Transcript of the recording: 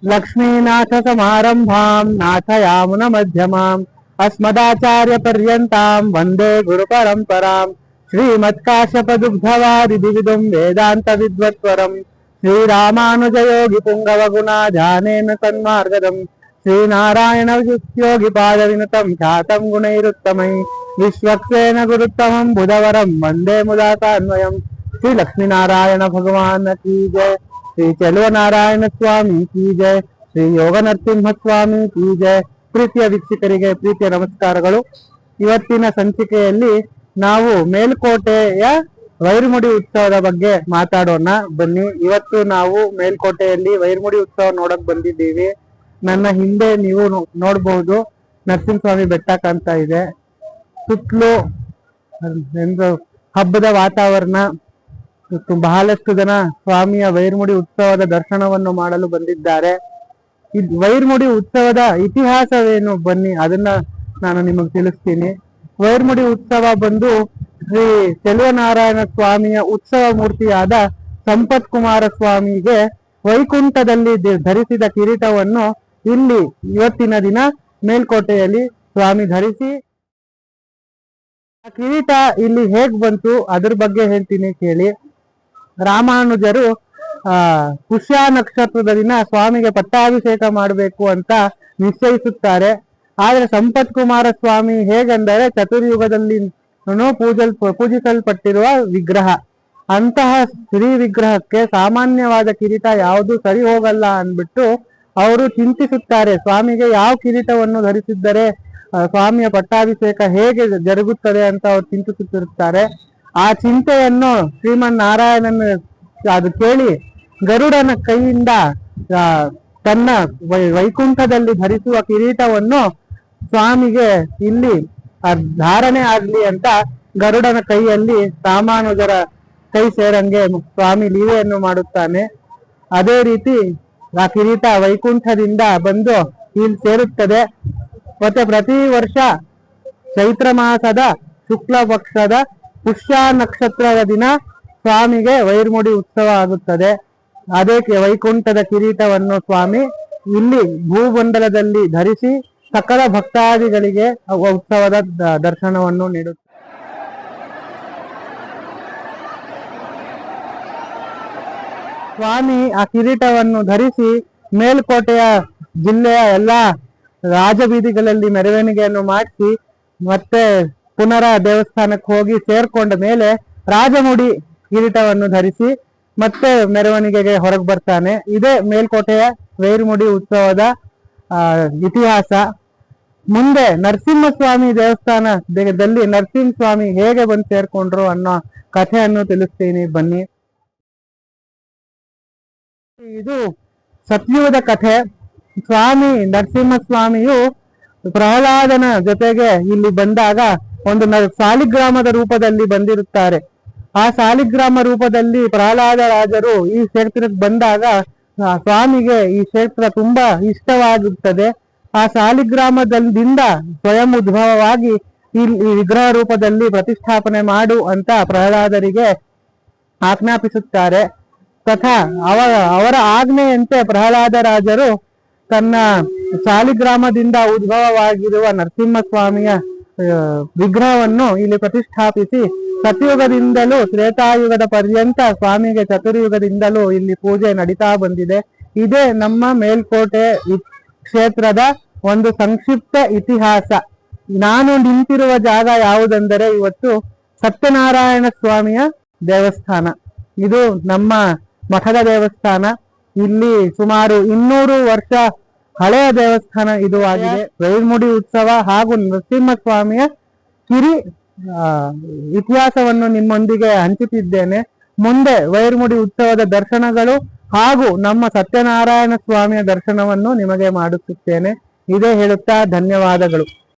ಲಕ್ಷ್ಮೀನಾಥ ಸಮಾರಂಭಾಂ ನಾಥಯಾಮುನ ಮಧ್ಯಮಾಂ ಅಸ್ಮದಾಚಾರ್ಯ ಪರ್ಯಂತಾಂ ವಂದೇ ಗುರು ಪರಂಪರಾಂ ಶ್ರೀಮತ್ಕಾಶ್ಯಪದುಗ್ಧವಾದಿ ದಿವಿದುಂ ವೇದಾಂತ ವಿದ್ವತ್ವರಂ ಶ್ರೀರಾಮಾನುಜಯೋಗಿ ಪುಂಗವ ಗುಣಾಧಾನೇನ ಸನ್ಮಾರ್ಗದಂ ಶ್ರೀನಾರಾಯಣ ಯೋಗಿ ಪಾದವಿನುತಂ ಖ್ಯಾತಂ ಗುಣೈರುತ್ತಮೈ ವಿಶ್ವಕ್ಸೇನ ಗುರುತ್ತಮಂ ಬುಧವರಂ ವಂದೇ ಮುದಾತಾನ್ವಯಂ ಶ್ರೀ ಲಕ್ಷ್ಮೀನಾರಾಯಣ ಭಗವಾನ್ ಕಿ ಜಯ, ಶ್ರೀ ಚೆಲುವನಾರಾಯಣ ಸ್ವಾಮಿ ಕಿ ಜಯ, ಶ್ರೀ ಯೋಗ ನರಸಿಂಹ ಸ್ವಾಮಿ ಕಿ ಜಯ. ಪ್ರೀತಿಯ ವೀಕ್ಷಕರಿಗೆ ಪ್ರೀತಿಯ ನಮಸ್ಕಾರಗಳು. ಇವತ್ತಿನ ಸಂಚಿಕೆಯಲ್ಲಿ ನಾವು ಮೇಲ್ಕೋಟೆಯ ವೈರಮುಡಿ ಉತ್ಸವದ ಬಗ್ಗೆ ಮಾತಾಡೋಣ ಬನ್ನಿ. ಇವತ್ತು ನಾವು ಮೇಲ್ಕೋಟೆಯಲ್ಲಿ ವೈರಮುಡಿ ಉತ್ಸವ ನೋಡಕ್ ಬಂದಿದ್ದೀವಿ. ನನ್ನ ಹಿಂದೆ ನೀವು ನೋಡ್ಬಹುದು ನರಸಿಂಹಸ್ವಾಮಿ ಬೆಟ್ಟ ಕಾಣ್ತಾ ಇದೆ. ಸುತ್ತಲೂ ಹಬ್ಬದ ವಾತಾವರಣ. ಬಹಳಷ್ಟು ಜನ ಸ್ವಾಮಿಯ ವೈರಮುಡಿ ಉತ್ಸವದ ದರ್ಶನವನ್ನು ಮಾಡಲು ಬಂದಿದ್ದಾರೆ. ವೈರಮುಡಿ ಉತ್ಸವದ ಇತಿಹಾಸವೇನು ಬನ್ನಿ ಅದನ್ನ ನಾನು ನಿಮಗೆ ತಿಳಿಸ್ತೀನಿ. ವೈರಮುಡಿ ಉತ್ಸವ ಬಂದು ಶ್ರೀ ಚೆಲುವನಾರಾಯಣ ಸ್ವಾಮಿಯ ಉತ್ಸವ ಮೂರ್ತಿಯಾದ ಸಂಪತ್ ಕುಮಾರ ಸ್ವಾಮಿಗೆ ವೈಕುಂಠದಲ್ಲಿ ಧರಿಸಿದ ಕಿರೀಟವನ್ನು ಇಲ್ಲಿ ಇವತ್ತಿನ ದಿನ ಮೇಲ್ಕೋಟೆಯಲ್ಲಿ ಸ್ವಾಮಿ ಧರಿಸಿ, ಆ ಕಿರೀಟ ಇಲ್ಲಿ ಹೇಗ್ ಬಂತು ಅದ್ರ ಬಗ್ಗೆ ಹೇಳ್ತೀನಿ ಕೇಳಿ. ರಾಮಾನುಜರು ಪುಷ್ಯ ನಕ್ಷತ್ರದ ದಿನ ಸ್ವಾಮಿಗೆ ಪಟ್ಟಾಭಿಷೇಕ ಮಾಡಬೇಕು ಅಂತ ನಿಶ್ಚಯಿಸುತ್ತಾರೆ. ಆದ್ರೆ ಸಂಪತ್ ಕುಮಾರ ಸ್ವಾಮಿ ಹೇಗೆಂದರೆ ಚತುರ್ಯುಗದಲ್ಲಿ ಪೂಜಿಸಲ್ಪಟ್ಟಿರುವ ವಿಗ್ರಹ. ಅಂತಹ ಶ್ರೀ ವಿಗ್ರಹಕ್ಕೆ ಸಾಮಾನ್ಯವಾದ ಕಿರೀಟ ಯಾವುದು ಸರಿ ಹೋಗಲ್ಲ ಅಂದ್ಬಿಟ್ಟು ಅವರು ಚಿಂತಿಸುತ್ತಾರೆ. ಸ್ವಾಮಿಗೆ ಯಾವ ಕಿರೀಟವನ್ನು ಧರಿಸಿದ್ದರೆ ಸ್ವಾಮಿಯ ಪಟ್ಟಾಭಿಷೇಕ ಹೇಗೆ ಜರುಗುತ್ತದೆ ಅಂತ ಅವರು ಚಿಂತಿಸುತ್ತಿರುತ್ತಾರೆ. ಆ ಚಿಂತೆಯನ್ನು ಶ್ರೀಮನ್ ನಾರಾಯಣನ ಅದು ಕೇಳಿ ಗರುಡನ ಕೈಯಿಂದ ತನ್ನ ವೈಕುಂಠದಲ್ಲಿ ಧರಿಸುವ ಕಿರೀಟವನ್ನು ಸ್ವಾಮಿಗೆ ಇಲ್ಲಿ ಧಾರಣೆ ಆಗ್ಲಿ ಅಂತ ಗರುಡನ ಕೈಯಲ್ಲಿ ರಾಮಾನುಜರ ಕೈ ಸೇರಂಗೆ ಸ್ವಾಮಿ ಲೀಲೆಯನ್ನು ಮಾಡುತ್ತಾನೆ. ಅದೇ ರೀತಿ ಆ ಕಿರೀಟ ವೈಕುಂಠದಿಂದ ಬಂದು ಇಲ್ಲಿ ಸೇರುತ್ತದೆ. ಮತ್ತೆ ಪ್ರತಿ ವರ್ಷ ಚೈತ್ರ ಮಾಸದ ಶುಕ್ಲ ಪಕ್ಷದ ಪುಷ್ಯ ನಕ್ಷತ್ರದ ದಿನ ಸ್ವಾಮಿಗೆ ವೈರಮುಡಿ ಉತ್ಸವ ಆಗುತ್ತದೆ. ಅದಕ್ಕೆ ವೈಕುಂಠದ ಕಿರೀಟವನ್ನು ಸ್ವಾಮಿ ಇಲ್ಲಿ ಭೂಮಂಡಲದಲ್ಲಿ ಧರಿಸಿ ಸಕಲ ಭಕ್ತಾದಿಗಳಿಗೆ ಉತ್ಸವದ ದರ್ಶನವನ್ನು ನೀಡುತ್ತಾರೆ. ಸ್ವಾಮಿ ಆ ಕಿರೀಟವನ್ನು ಧರಿಸಿ ಮೇಲ್ಕೋಟೆಯ ಜಿಲ್ಲೆಯ ಎಲ್ಲಾ ರಾಜಬೀದಿಗಳಲ್ಲಿ ಮೆರವಣಿಗೆಯನ್ನು ಮಾಡಿಸಿ ಮತ್ತೆ ಪುನರ ದೇವಸ್ಥಾನಕ್ಕೆ ಹೋಗಿ ಸೇರ್ಕೊಂಡ ಮೇಲೆ ರಾಜಮುಡಿ ಕಿರೀಟವನ್ನು ಧರಿಸಿ ಮತ್ತೆ ಮೆರವಣಿಗೆಗೆ ಹೊರಗೆ ಬರ್ತಾನೆ. ಇದೇ ಮೇಲ್ಕೋಟೆಯ ವೈರಮುಡಿ ಉತ್ಸವದ ಇತಿಹಾಸ. ಮುಂದೆ ನರಸಿಂಹಸ್ವಾಮಿ ದೇವಸ್ಥಾನದಲ್ಲಿ ನರಸಿಂಹಸ್ವಾಮಿ ಹೇಗೆ ಬಂದು ಸೇರ್ಕೊಂಡ್ರು ಅನ್ನೋ ಕಥೆಯನ್ನು ತಿಳಿಸ್ತೀನಿ ಬನ್ನಿ. ಇದು ಸತ್ಯುಗದ ಕಥೆ. ಸ್ವಾಮಿ ನರಸಿಂಹಸ್ವಾಮಿಯು ಪ್ರಹ್ಲಾದನ ಜೊತೆಗೆ ಇಲ್ಲಿ ಬಂದಾಗ ಒಂದು ಸಾಲಿಗ್ರಾಮದ ರೂಪದಲ್ಲಿ ಬಂದಿರುತ್ತಾರೆ. ಆ ಸಾಲಿಗ್ರಾಮ ರೂಪದಲ್ಲಿ ಪ್ರಹ್ಲಾದ ರಾಜರು ಈ ಕ್ಷೇತ್ರಕ್ಕೆ ಬಂದಾಗ ಸ್ವಾಮಿಗೆ ಈ ಕ್ಷೇತ್ರ ತುಂಬಾ ಇಷ್ಟವಾಗುತ್ತದೆ. ಆ ಸಾಲಿಗ್ರಾಮದಿಂದ ಸ್ವಯಂ ಉದ್ಭವವಾಗಿ ಈ ವಿಗ್ರಹ ರೂಪದಲ್ಲಿ ಪ್ರತಿಷ್ಠಾಪನೆ ಮಾಡು ಅಂತ ಪ್ರಹ್ಲಾದರಿಗೆ ಆಜ್ಞಾಪಿಸುತ್ತಾರೆ. ತಥಾ ಅವರ ಆಜ್ಞೆಯಂತೆ ಪ್ರಹ್ಲಾದ ರಾಜರು ತನ್ನ ಸಾಲಿಗ್ರಾಮದಿಂದ ಉದ್ಭವವಾಗಿರುವ ನರಸಿಂಹಸ್ವಾಮಿಯ ವಿಗ್ರಹವನ್ನು ಇಲ್ಲಿ ಪ್ರತಿಷ್ಠಾಪಿಸಿ ಸತ್ಯುಗದಿಂದಲೂ ತ್ರೇತಾಯುಗದ ಪರ್ಯಂತ ಸ್ವಾಮಿಗೆ ಚತುರ್ಯುಗದಿಂದಲೂ ಇಲ್ಲಿ ಪೂಜೆ ನಡೀತಾ ಬಂದಿದೆ. ಇದೇ ನಮ್ಮ ಮೇಲ್ಕೋಟೆ ಕ್ಷೇತ್ರದ ಒಂದು ಸಂಕ್ಷಿಪ್ತ ಇತಿಹಾಸ. ನಾನು ನಿಂತಿರುವ ಜಾಗ ಯಾವುದೆಂದರೆ ಇವತ್ತು ಸತ್ಯನಾರಾಯಣ ಸ್ವಾಮಿಯ ದೇವಸ್ಥಾನ. ಇದು ನಮ್ಮ ಮಠದ ದೇವಸ್ಥಾನ. ಇಲ್ಲಿ ಸುಮಾರು 200 ವರ್ಷ ಹಳೆಯ ದೇವಸ್ಥಾನ ಇದು ಆಗಿದೆ. ವೈರಮುಡಿ ಉತ್ಸವ ಹಾಗೂ ನರಸಿಂಹಸ್ವಾಮಿಯ ಕಿರಿ ಇತಿಹಾಸವನ್ನು ನಿಮ್ಮೊಂದಿಗೆ ಹಂಚುತ್ತಿದ್ದೇನೆ. ಮುಂದೆ ವೈರಮುಡಿ ಉತ್ಸವದ ದರ್ಶನಗಳು ಹಾಗೂ ನಮ್ಮ ಸತ್ಯನಾರಾಯಣ ಸ್ವಾಮಿಯ ದರ್ಶನವನ್ನು ನಿಮಗೆ ಮಾಡುತ್ತೇನೆ. ಇದೇ ಹೇಳುತ್ತಾ ಧನ್ಯವಾದಗಳು.